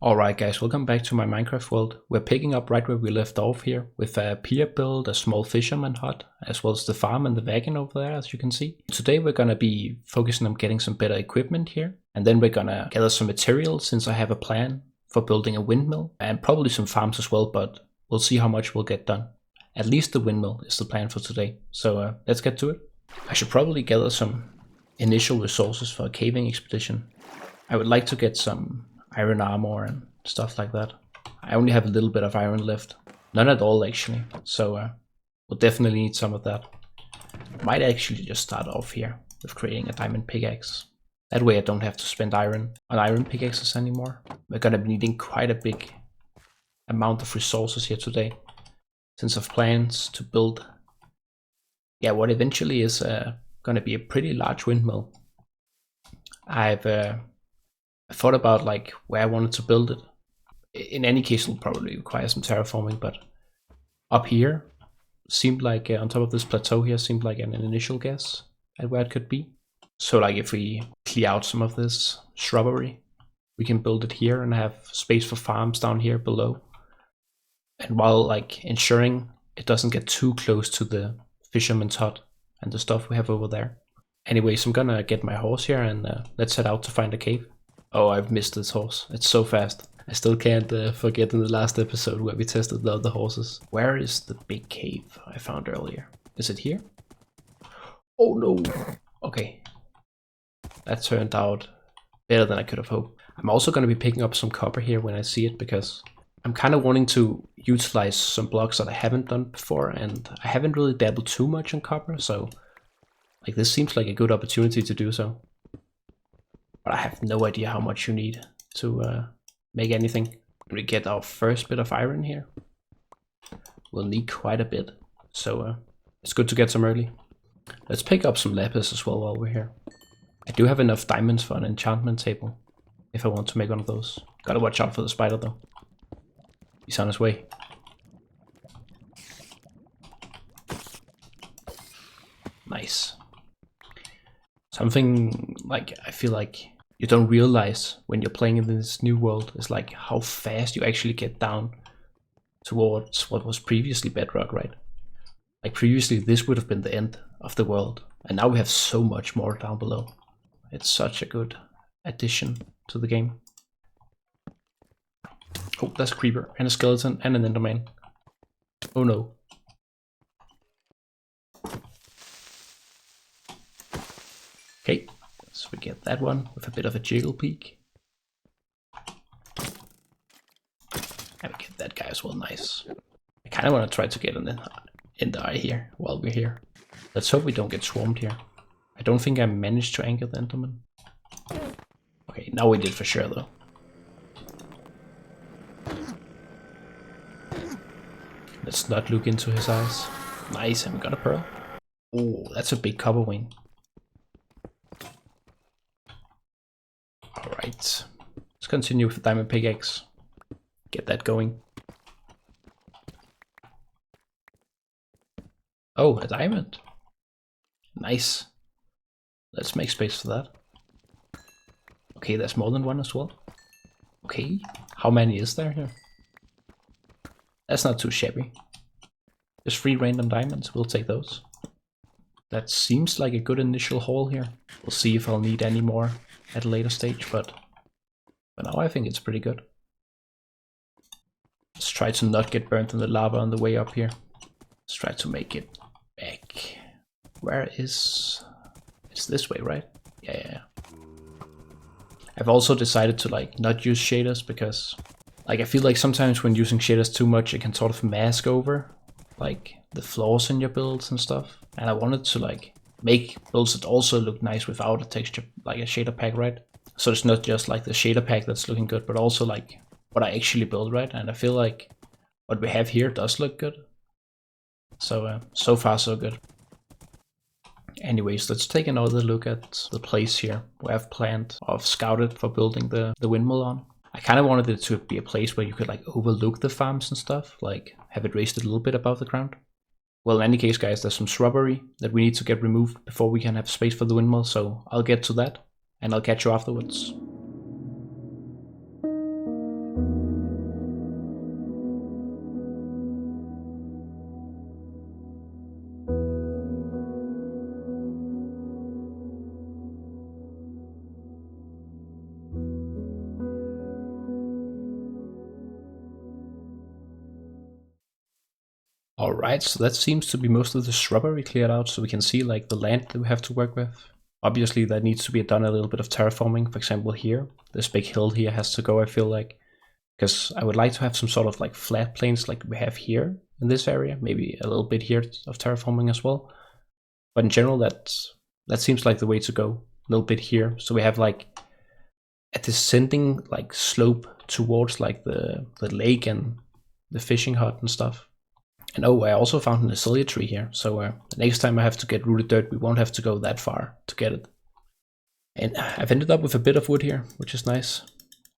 Alright guys, welcome back to my Minecraft world. We're picking up right where we left off here with a pier build, a small fisherman hut, as well as the farm and the wagon over there, as you can see. Today we're gonna be focusing on getting some better equipment here, and then we're gonna gather some materials since I have a plan for building a windmill, and probably some farms as well, but we'll see how much we'll get done. At least the windmill is the plan for today, so let's get to it. I should probably gather some initial resources for a caving expedition. I would like to get some iron armor and stuff like that. I only have a little bit of iron left. None at all actually, so we'll definitely need some of that. Might actually just start off here with creating a diamond pickaxe. That way I don't have to spend iron on iron pickaxes anymore. We're gonna be needing quite a big amount of resources here today, since I've plans to build what eventually is gonna be a pretty large windmill. I've thought about like where I wanted to build it. In any case, it'll probably require some terraforming, but up here seemed like on top of this plateau here seemed like an initial guess at where it could be. So like if we clear out some of this shrubbery, we can build it here and have space for farms down here below. And while like ensuring it doesn't get too close to the fisherman's hut and the stuff we have over there. Anyways, I'm gonna get my horse here and let's head out to find a cave. Oh, I've missed this horse. It's so fast. I still can't forget in the last episode where we tested the other horses. Where is the big cave I found earlier? Is it here? Oh no! Okay. That turned out better than I could have hoped. I'm also going to be picking up some copper here when I see it, because I'm kind of wanting to utilize some blocks that I haven't done before, and I haven't really dabbled too much in copper, so like this seems like a good opportunity to do so. But I have no idea how much you need to make anything. When we get our first bit of iron here, we'll need quite a bit. So it's good to get some early. Let's pick up some lapis as well while we're here. I do have enough diamonds for an enchantment table if I want to make one of those. Gotta watch out for the spider though. He's on his way. Nice. Something like I feel like you don't realize when you're playing in this new world is like how fast you actually get down towards what was previously bedrock, right? Like previously this would have been the end of the world, and now we have so much more down below. It's such a good addition to the game. Oh, that's a creeper and a skeleton and an enderman. Oh no. Okay, so we get that one with a bit of a jiggle peek. And we get that guy as well, nice. I kind of want to try to get an end eye here while we're here. Let's hope we don't get swarmed here. I don't think I managed to anchor the enderman. Okay, now we did for sure though. Let's not look into his eyes. Nice, and we got a pearl. Oh, that's a big copper wing. Alright, let's continue with the diamond pickaxe. Get that going. Oh, a diamond. Nice. Let's make space for that. Okay, there's more than one as well. Okay, how many is there here? That's not too shabby. Just 3 random diamonds, we'll take those. That seems like a good initial haul here. We'll see if I'll need any more at a later stage, but for now I think it's pretty good. Let's try to not get burnt in the lava on the way up here. Let's try to make it back. Where is... It's this way, right? Yeah. I've also decided to like not use shaders because like I feel like sometimes when using shaders too much it can sort of mask over like the flaws in your builds and stuff. And I wanted to like make builds that also look nice without a texture, like a shader pack, right? So it's not just like the shader pack that's looking good, but also like what I actually build, right? And I feel like what we have here does look good. So, so far so good. Anyways, let's take another look at the place here where I've planned or scouted for building the windmill on. I kind of wanted it to be a place where you could like overlook the farms and stuff, like have it raised a little bit above the ground. Well, in any case, guys, there's some shrubbery that we need to get removed before we can have space for the windmill, so I'll get to that, and I'll catch you afterwards. Alright, so that seems to be most of the shrubbery cleared out, so we can see like the land that we have to work with. Obviously that needs to be done a little bit of terraforming. For example here, this big hill here has to go, I feel like. Because I would like to have some sort of like flat plains like we have here in this area. Maybe a little bit here of terraforming as well. But in general that seems like the way to go. A little bit here. So we have like a descending like slope towards like the lake and the fishing hut and stuff. And oh, I also found an azalea tree here, so the next time I have to get rooted dirt, we won't have to go that far to get it. And I've ended up with a bit of wood here, which is nice.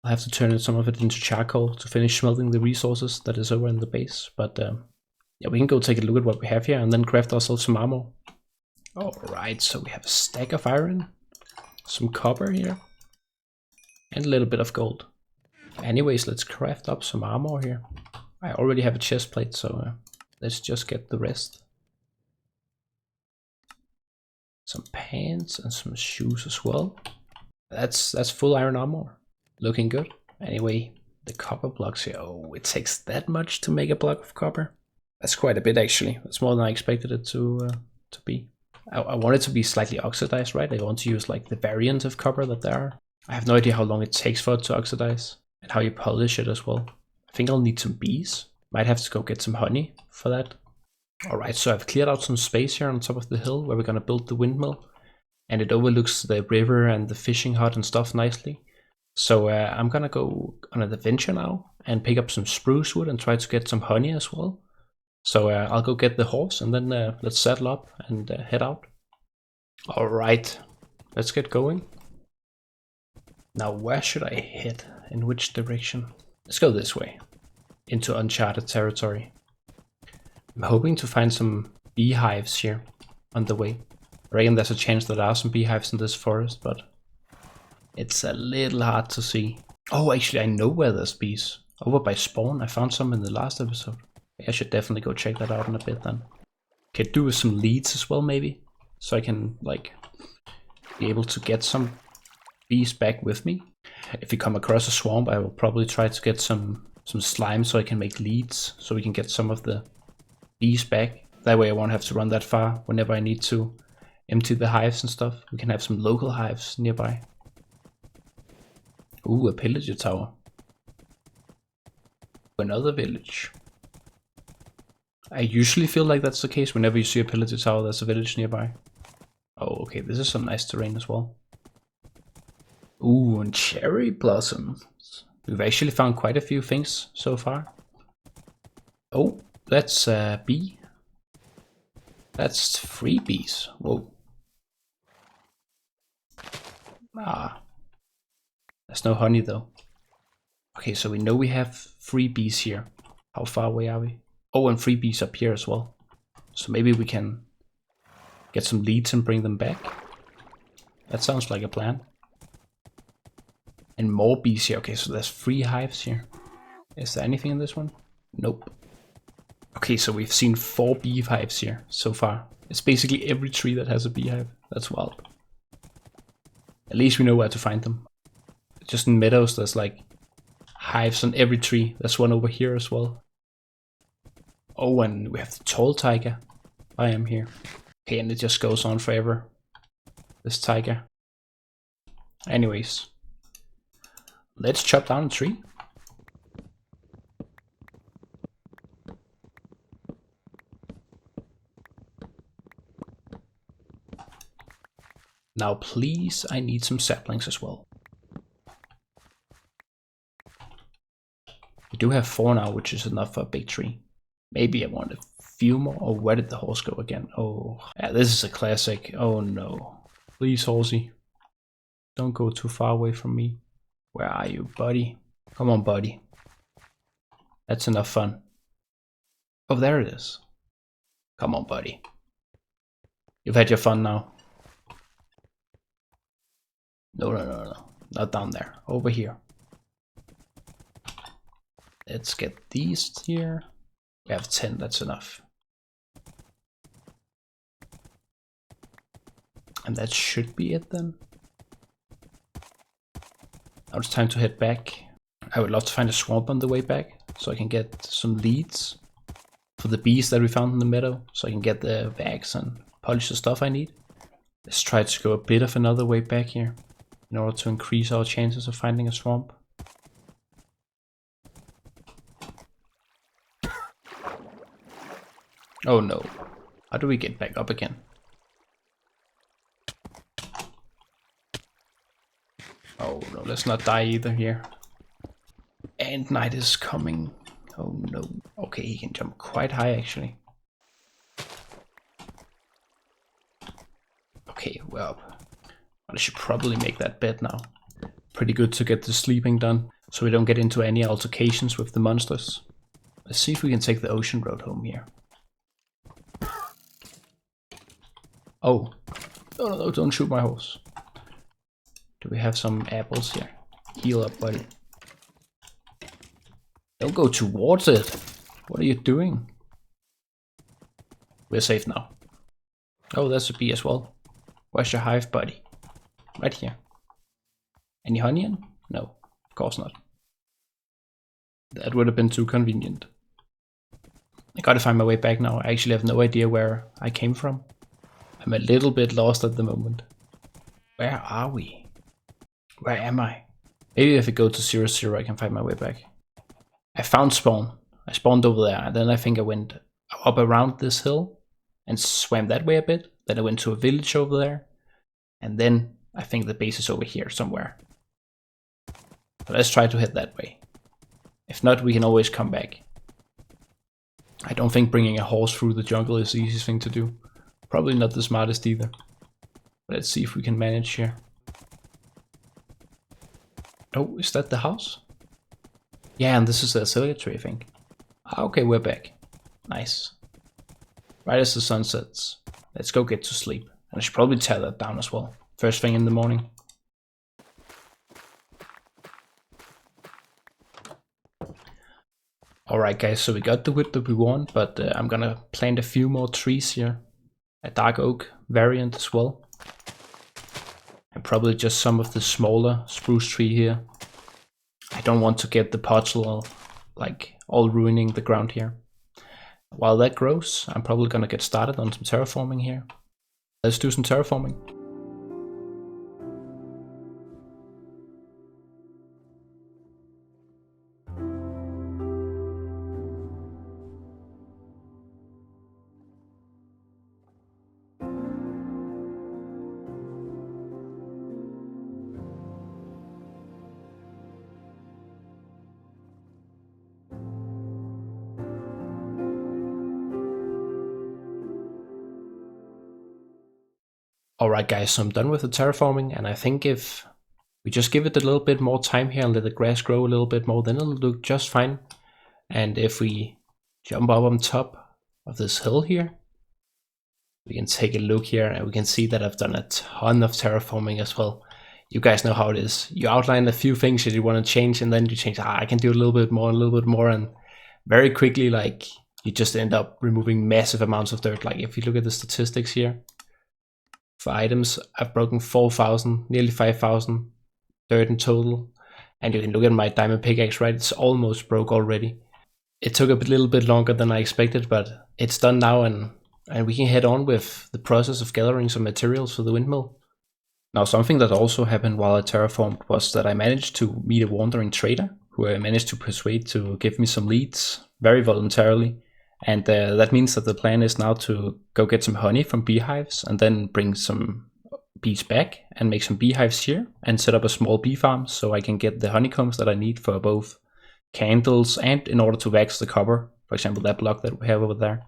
I'll have to turn some of it into charcoal to finish smelting the resources that is over in the base. But yeah, we can go take a look at what we have here and then craft ourselves some armor. Alright, so we have a stack of iron, some copper here, and a little bit of gold. Anyways, let's craft up some armor here. I already have a chest plate, so let's just get the rest. Some pants and some shoes as well. That's full iron armor. Looking good. Anyway, the copper blocks here. Oh, it takes that much to make a block of copper. That's quite a bit actually. That's more than I expected it to be. I want it to be slightly oxidized, right? I want to use like the variant of copper that there are. I have no idea how long it takes for it to oxidize and how you polish it as well. I think I'll need some bees. Might have to go get some honey for that. Alright, so I've cleared out some space here on top of the hill where we're gonna build the windmill. And it overlooks the river and the fishing hut and stuff nicely. So I'm gonna go on an adventure now and pick up some spruce wood and try to get some honey as well. So I'll go get the horse and then let's saddle up and head out. Alright, let's get going. Now where should I head? In which direction? Let's go this way. Into uncharted territory. I'm hoping to find some beehives here on the way. I reckon there's a chance that there are some beehives in this forest, but it's a little hard to see. Oh, actually I know where there's bees. Over by spawn, I found some in the last episode. I should definitely go check that out in a bit then. Could do with some leads as well maybe. So I can like be able to get some bees back with me. If we come across a swamp, I will probably try to get some slime so I can make leads, so we can get some of the bees back. That way I won't have to run that far whenever I need to empty the hives and stuff. We can have some local hives nearby. Ooh, a pillager tower. Another village. I usually feel like that's the case. Whenever you see a pillager tower, there's a village nearby. Oh, okay, this is some nice terrain as well. Ooh, and cherry blossoms. We've actually found quite a few things so far. Oh, that's a bee. That's 3 bees. Whoa. Ah. There's no honey though. Okay, so we know we have 3 bees here. How far away are we? Oh, and 3 bees up here as well. So maybe we can get some leads and bring them back. That sounds like a plan. And more bees here. Okay, so there's 3 hives here. Is there anything in this one? Nope. Okay, so we've seen 4 beehives here so far. It's basically every tree that has a beehive. That's wild. At least we know where to find them. Just in meadows, there's like hives on every tree. There's one over here as well. Oh, and we have the tall tiger. I am here. Okay, and it just goes on forever. This tiger. Anyways. Let's chop down a tree. Now please, I need some saplings as well. We do have 4 now, which is enough for a big tree. Maybe I want a few more. Oh, where did the horse go again? Oh, yeah, this is a classic. Oh no. Please, horsey. Don't go too far away from me. Where are you, buddy? Come on, buddy. That's enough fun. Oh, there it is. Come on, buddy. You've had your fun now. No. Not down there. Over here. Let's get these here. We have 10, that's enough. And that should be it then. Now it's time to head back. I would love to find a swamp on the way back, so I can get some leads for the bees that we found in the meadow, so I can get the bags and polish the stuff I need. Let's try to go a bit of another way back here in order to increase our chances of finding a swamp. Oh no, how do we get back up again? Oh no, let's not die either here. And night is coming. Oh no. Okay, he can jump quite high actually. Okay, we're up. But I should probably make that bed now. Pretty good to get the sleeping done, so we don't get into any altercations with the monsters. Let's see if we can take the ocean road home here. Oh. No, no, no, don't shoot my horse. Do we have some apples here? Heal up, buddy. Don't go towards it. What are you doing? We're safe now. Oh, that's a bee as well. Where's your hive, buddy? Right here. Any honey in? No, of course not. That would have been too convenient. I gotta find my way back now. I actually have no idea where I came from. I'm a little bit lost at the moment. Where are we? Where am I? Maybe if I go to 0, I can find my way back. I found spawn. I spawned over there, and then I think I went up around this hill and swam that way a bit. Then I went to a village over there, and then I think the base is over here somewhere. But let's try to head that way. If not, we can always come back. I don't think bringing a horse through the jungle is the easiest thing to do. Probably not the smartest either. But let's see if we can manage here. Oh, is that the house? Yeah, and this is the azalea tree, I think. Okay, we're back. Nice. Right as the sun sets. Let's go get to sleep. And I should probably tear that down as well. First thing in the morning. Alright guys, so we got the wood that we want, but I'm gonna plant a few more trees here. A dark oak variant as well. And probably just some of the smaller spruce tree here. I don't want to get the pots all ruining the ground here. While that grows, I'm probably gonna get started on some terraforming here. Let's do some terraforming. Alright guys, so I'm done with the terraforming, and I think if we just give it a little bit more time here and let the grass grow a little bit more, then it'll look just fine. And if we jump up on top of this hill here, we can take a look here and we can see that I've done a ton of terraforming as well. You guys know how it is. You outline a few things that you want to change, and then you change, I can do a little bit more, and very quickly you just end up removing massive amounts of dirt. Like if you look at the statistics here, for items, I've broken 4,000, nearly 5,000 dirt in total. And you can look at my diamond pickaxe, right? It's almost broke already. It took a little bit longer than I expected, but it's done now, and we can head on with the process of gathering some materials for the windmill. Now, something that also happened while I terraformed was that I managed to meet a wandering trader, who I managed to persuade to give me some leads, very voluntarily. And that means that the plan is now to go get some honey from beehives and then bring some bees back and make some beehives here and set up a small bee farm so I can get the honeycombs that I need for both candles and in order to wax the copper, for example that block that we have over there.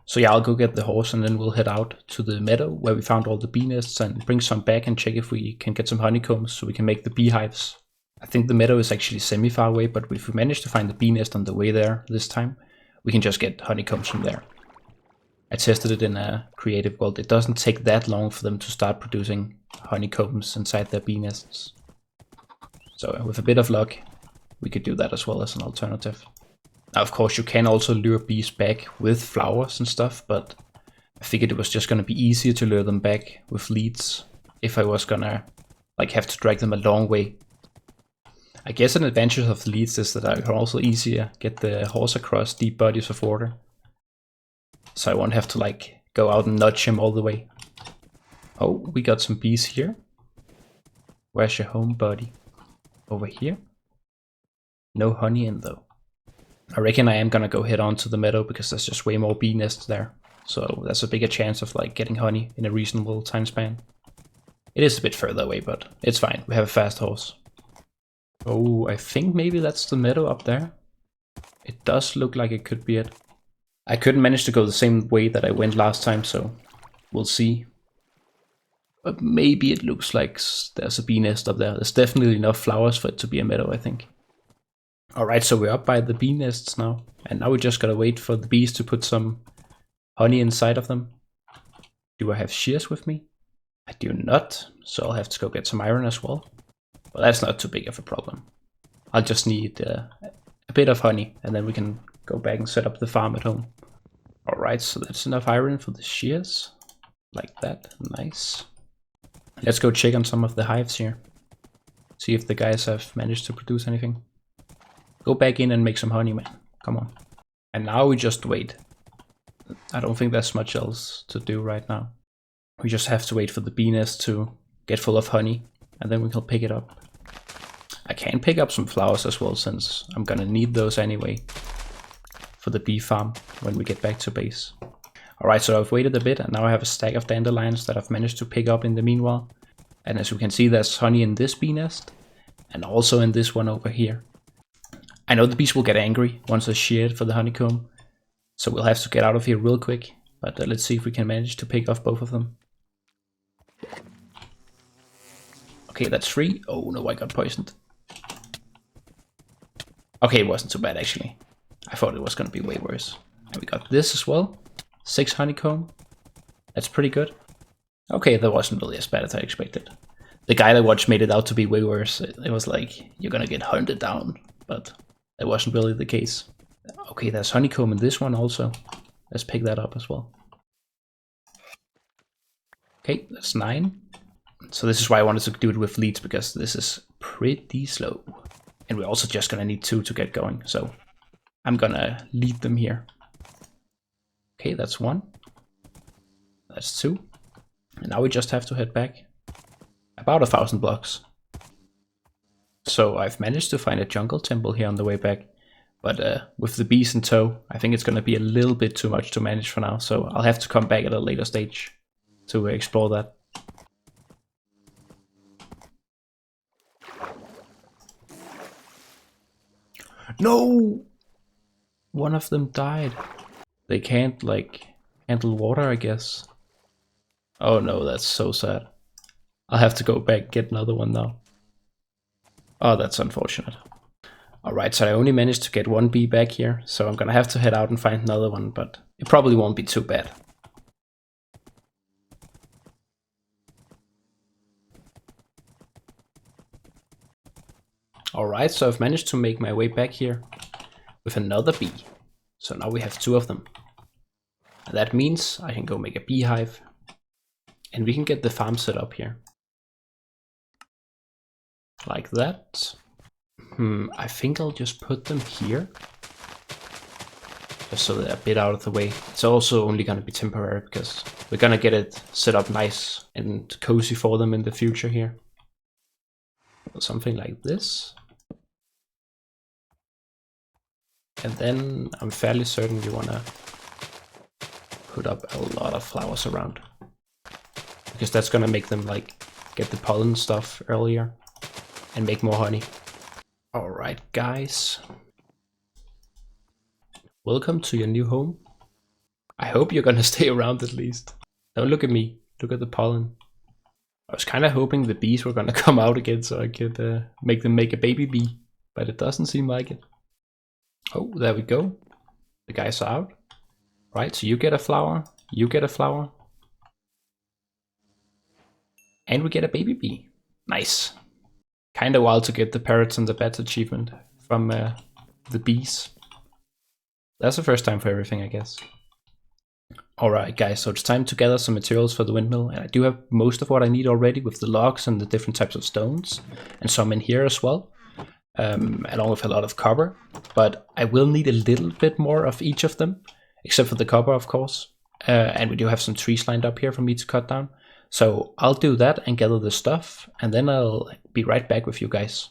So yeah, I'll go get the horse and then we'll head out to the meadow where we found all the bee nests and bring some back and check if we can get some honeycombs so we can make the beehives. I think the meadow is actually semi far away, but if we manage to find the bee nest on the way there this time, we can just get honeycombs from there. I tested it in a creative world. It doesn't take that long for them to start producing honeycombs inside their bee nests. So with a bit of luck, we could do that as well as an alternative. Now, of course, you can also lure bees back with flowers and stuff, but I figured it was just going to be easier to lure them back with leads if I was gonna have to drag them a long way. I guess an advantage of the leads is that I can also easier get the horse across deep bodies of water. so I won't have to like go out and nudge him all the way. Oh, we got some bees here. Where's your home, buddy? Over here? No honey in though. I reckon I am gonna go head on to the meadow because there's just way more bee nests there. So there's a bigger chance of like getting honey in a reasonable time span. It is a bit further away, but it's fine. We have a fast horse. Oh, I think maybe that's the meadow up there. It does look like it could be it. I couldn't manage to go the same way that I went last time, so we'll see. But maybe it looks like there's a bee nest up there. There's definitely enough flowers for it to be a meadow, I think. Alright, so we're up by the bee nests now. And now we just gotta wait for the bees to put some honey inside of them. Do I have shears with me? I do not, so I'll have to go get some iron as well. But that's not too big of a problem. I'll just need a bit of honey, and then we can go back and set up the farm at home. Alright, so that's enough iron for the shears. Like that, nice. Let's go check on some of the hives here. See if the guys have managed to produce anything. Go back in and make some honey, man. Come on. And now we just wait. I don't think there's much else to do right now. We just have to wait for the bee nest to get full of honey, and then we can pick it up. I can pick up some flowers as well, since I'm gonna need those anyway for the bee farm when we get back to base. Alright, so I've waited a bit, and now I have a stack of dandelions that I've managed to pick up in the meanwhile. And as you can see, there's honey in this bee nest, and also in this one over here. I know the bees will get angry once I shear it for the honeycomb, so we'll have to get out of here real quick, but let's see if we can manage to pick off both of them. Okay, that's 3. Oh no, I got poisoned. Okay, it wasn't too bad actually. I thought it was gonna be way worse. And we got this as well. 6 honeycomb. That's pretty good. Okay, that wasn't really as bad as I expected. The guy that watched made it out to be way worse. It was like, you're gonna get hunted down, but that wasn't really the case. Okay, there's honeycomb in this one also. Let's pick that up as well. Okay, that's 9. So this is why I wanted to do it with leads, because this is pretty slow. And we're also just gonna need 2 to get going, so I'm gonna lead them here. Okay, that's 1. That's 2. And now we just have to head back. About 1,000 blocks. So I've managed to find a jungle temple here on the way back. But with the bees in tow, I think it's gonna be a little bit too much to manage for now. So I'll have to come back at a later stage to explore that. No! One of them died. They can't, like, handle water, I guess. Oh no, that's so sad. I'll have to go back and get another one now. Oh, that's unfortunate. Alright, so I only managed to get 1 bee back here, so I'm gonna have to head out and find another one, but it probably won't be too bad. Alright, so I've managed to make my way back here with another bee. So now we have 2 of them. And that means I can go make a beehive, and we can get the farm set up here. Like that. I think I'll just put them here. Just so they're a bit out of the way. It's also only gonna be temporary because we're gonna get it set up nice and cozy for them in the future here. Something like this. And then I'm fairly certain we wanna put up a lot of flowers around. Because that's gonna make them like get the pollen stuff earlier and make more honey. Alright guys. Welcome to your new home. I hope you're gonna stay around at least. Don't look at me, look at the pollen. I was kinda hoping the bees were gonna come out again so I could make them make a baby bee, but it doesn't seem like it. Oh, there we go. The guys are out. Right, so you get a flower, you get a flower. And we get a baby bee. Nice. Kinda wild to get the parrots and the bats achievement from the bees. That's the first time for everything, I guess. Alright guys, so it's time to gather some materials for the windmill, and I do have most of what I need already with the logs and the different types of stones, and some in here as well, along with a lot of copper, but I will need a little bit more of each of them, except for the copper, of course. And we do have some trees lined up here for me to cut down. So I'll do that and gather the stuff, and then I'll be right back with you guys.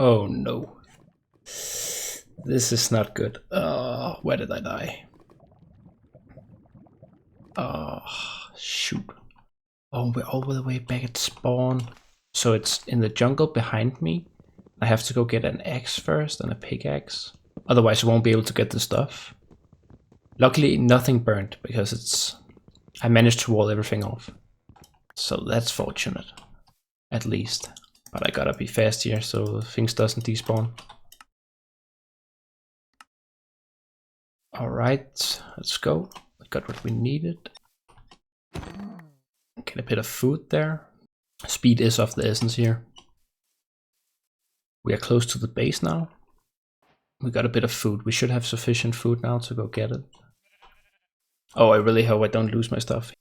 Oh no. This is not good. Oh, where did I die? Oh, shoot. Oh, we're all the way back at spawn. So it's in the jungle behind me. I have to go get an axe first and a pickaxe. Otherwise I won't be able to get the stuff. Luckily nothing burned because I managed to wall everything off. So that's fortunate. At least. But I gotta be fast here so things doesn't despawn. Alright, let's go. We got what we needed. Get a bit of food there. Speed is of the essence here. We are close to the base now. We got a bit of food. We should have sufficient food now to go get it. Oh, I really hope I don't lose my stuff.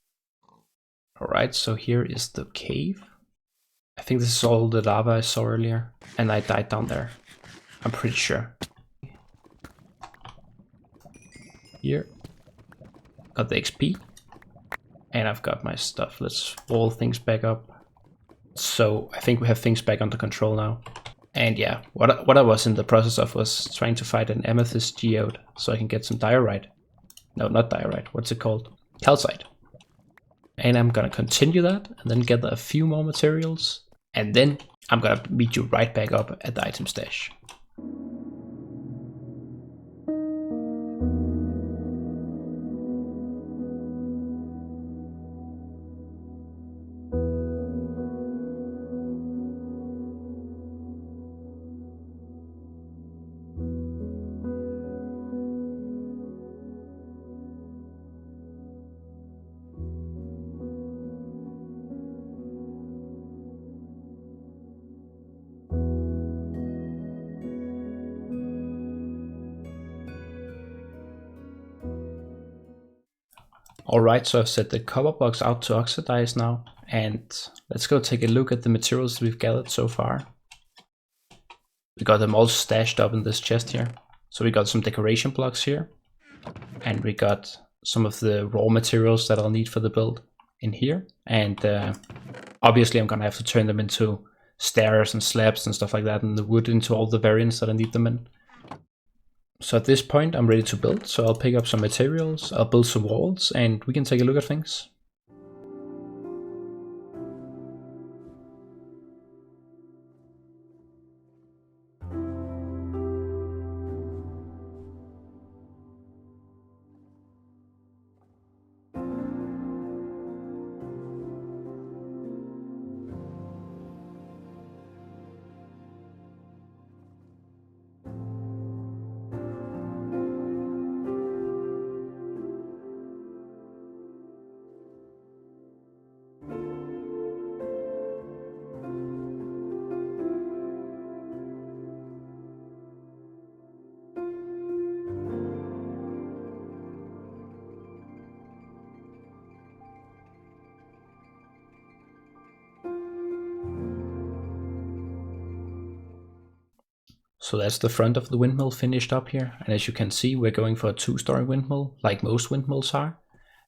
Alright, so here is the cave. I think this is all the lava I saw earlier, and I died down there. I'm pretty sure. Here. Got the XP. And I've got my stuff. Let's wall things back up. So I think we have things back under control now. And yeah, what I was in the process of was trying to fight an amethyst geode so I can get some diorite. No, not diorite. What's it called? Calcite. And I'm gonna continue that and then gather a few more materials. And then I'm gonna meet you right back up at the item stash. Alright, so I've set the copper blocks out to oxidize now, and let's go take a look at the materials we've gathered so far. We got them all stashed up in this chest here. So we got some decoration blocks here, and we got some of the raw materials that I'll need for the build in here. And obviously I'm gonna have to turn them into stairs and slabs and stuff like that, and the wood into all the variants that I need them in. So at this point I'm ready to build, so I'll pick up some materials, I'll build some walls, and we can take a look at things. So that's the front of the windmill finished up here, and as you can see we're going for a 2-story windmill like most windmills are.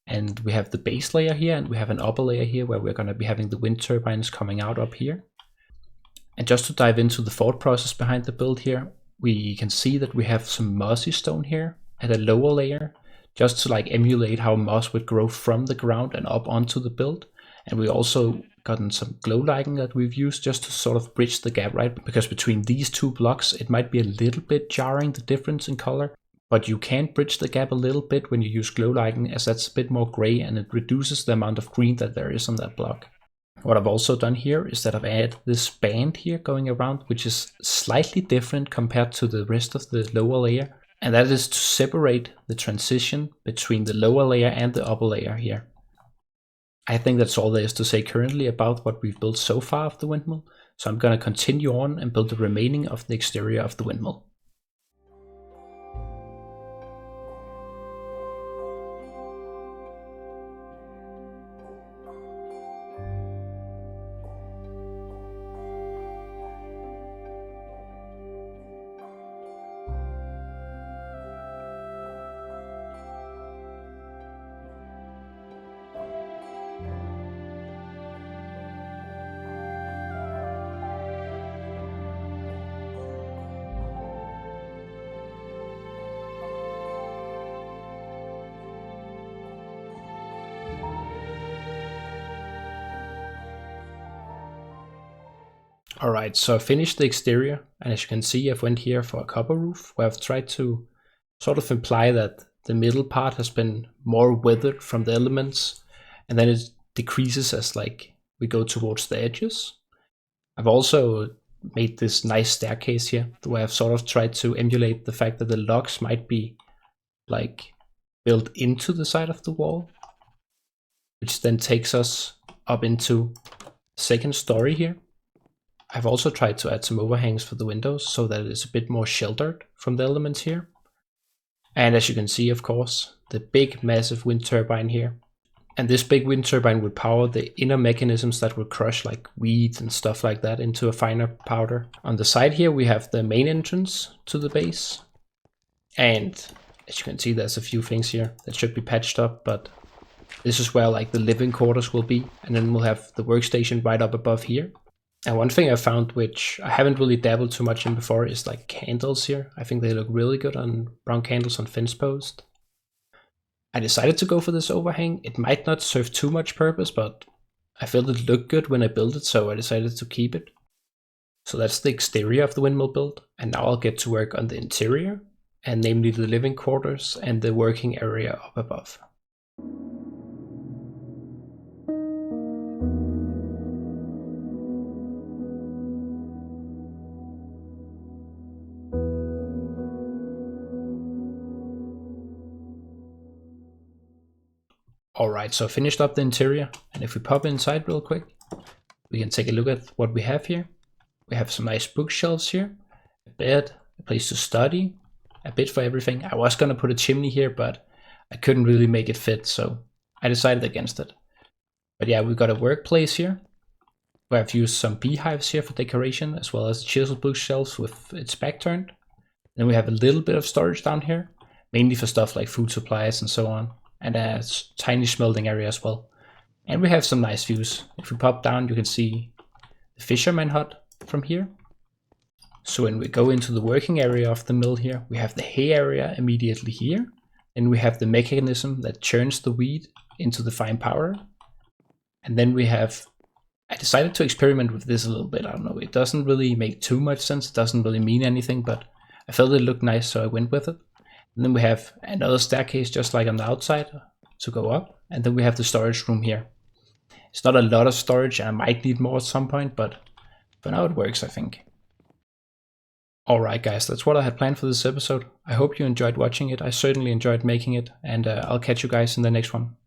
And we have the base layer here, and we have an upper layer here where we're going to be having the wind turbines coming out up here. And just to dive into the thought process behind the build here, we can see that we have some mossy stone here at a lower layer, just to like emulate how moss would grow from the ground and up onto the build. And we also gotten some glow lighting that we've used just to sort of bridge the gap, right? Because between these two blocks, it might be a little bit jarring, the difference in color, but you can bridge the gap a little bit when you use glow lighting, as that's a bit more gray and it reduces the amount of green that there is on that block. What I've also done here is that I've added this band here going around, which is slightly different compared to the rest of the lower layer. And that is to separate the transition between the lower layer and the upper layer here. I think that's all there is to say currently about what we've built so far of the windmill. So I'm going to continue on and build the remaining of the exterior of the windmill. Alright, so I finished the exterior, and as you can see, I've went here for a copper roof, where I've tried to sort of imply that the middle part has been more weathered from the elements, and then it decreases as like we go towards the edges. I've also made this nice staircase here, where I've sort of tried to emulate the fact that the logs might be like built into the side of the wall, which then takes us up into the second story here. I've also tried to add some overhangs for the windows so that it's a bit more sheltered from the elements here. And as you can see, of course, the big massive wind turbine here. And this big wind turbine would power the inner mechanisms that would crush like weeds and stuff like that into a finer powder. On the side here we have the main entrance to the base. And as you can see, there's a few things here that should be patched up, but this is where like the living quarters will be. And then we'll have the workstation right up above here. And one thing I found, which I haven't really dabbled too much in before, is like candles here. I think they look really good on brown candles on fence post. I decided to go for this overhang. It might not serve too much purpose, but I felt it looked good when I built it, so I decided to keep it. So that's the exterior of the windmill build, and now I'll get to work on the interior, and namely the living quarters and the working area up above. Alright, so I finished up the interior, and if we pop inside real quick, we can take a look at what we have here. We have some nice bookshelves here, a bed, a place to study, a bit for everything. I was gonna put a chimney here, but I couldn't really make it fit, so I decided against it. But yeah, we've got a workplace here, where I've used some beehives here for decoration, as well as chiseled bookshelves with its back turned. Then we have a little bit of storage down here, mainly for stuff like food supplies and so on. And a tiny smelting area as well. And we have some nice views. If we pop down, you can see the fisherman hut from here. So when we go into the working area of the mill here, we have the hay area immediately here. And we have the mechanism that churns the wheat into the fine powder. And then we have, I decided to experiment with this a little bit. I don't know, it doesn't really make too much sense. It doesn't really mean anything, but I felt it looked nice, so I went with it. And then we have another staircase just like on the outside to go up. And then we have the storage room here. It's not a lot of storage and I might need more at some point, but for now it works, I think. Alright guys, that's what I had planned for this episode. I hope you enjoyed watching it. I certainly enjoyed making it, and I'll catch you guys in the next one.